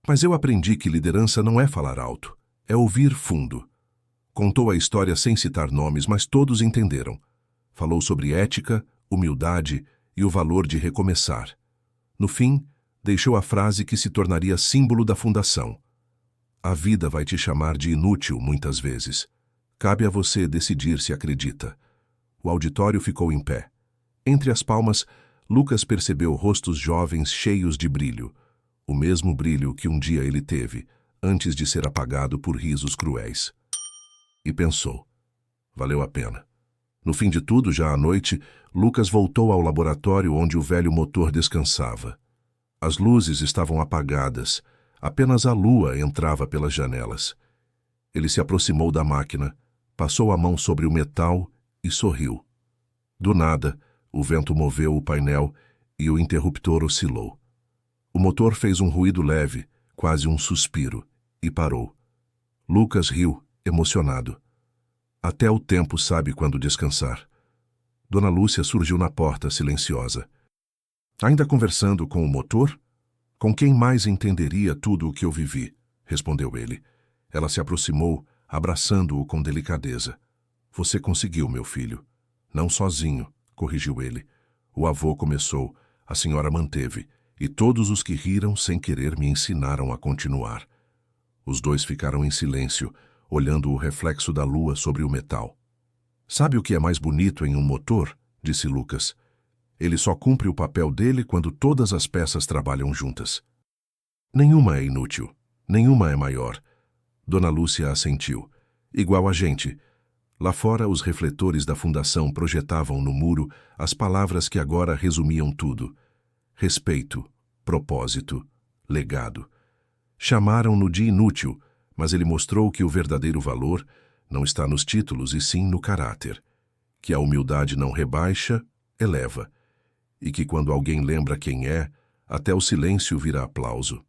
Mas eu aprendi que liderança não é falar alto, é ouvir fundo. Contou a história sem citar nomes, mas todos entenderam. Falou sobre ética, humildade e o valor de recomeçar. No fim, deixou a frase que se tornaria símbolo da fundação. A vida vai te chamar de inútil muitas vezes. Cabe a você decidir se acredita. O auditório ficou em pé. Entre as palmas, Lucas percebeu rostos jovens cheios de brilho, o mesmo brilho que um dia ele teve, antes de ser apagado por risos cruéis. E pensou, valeu a pena. No fim de tudo, já à noite, Lucas voltou ao laboratório onde o velho motor descansava. As luzes estavam apagadas, apenas a lua entrava pelas janelas. Ele se aproximou da máquina, passou a mão sobre o metal e sorriu. Do nada, o vento moveu o painel e o interruptor oscilou. O motor fez um ruído leve, quase um suspiro, e parou. Lucas riu, emocionado. Até o tempo sabe quando descansar. Dona Lúcia surgiu na porta, silenciosa. Ainda conversando com o motor? Com quem mais entenderia tudo o que eu vivi? Respondeu ele. Ela se aproximou, abraçando-o com delicadeza. Você conseguiu, meu filho. Não sozinho, corrigiu ele. O avô começou, a senhora manteve, e todos os que riram sem querer me ensinaram a continuar. Os dois ficaram em silêncio, olhando o reflexo da lua sobre o metal. Sabe o que é mais bonito em um motor? Disse Lucas. Ele só cumpre o papel dele quando todas as peças trabalham juntas. Nenhuma é inútil, nenhuma é maior. Dona Lúcia assentiu. Igual a gente. Lá fora, os refletores da fundação projetavam no muro as palavras que agora resumiam tudo. Respeito, propósito, legado. Chamaram-no de inútil, mas ele mostrou que o verdadeiro valor não está nos títulos e sim no caráter. Que a humildade não rebaixa, eleva. E que quando alguém lembra quem é, até o silêncio vira aplauso.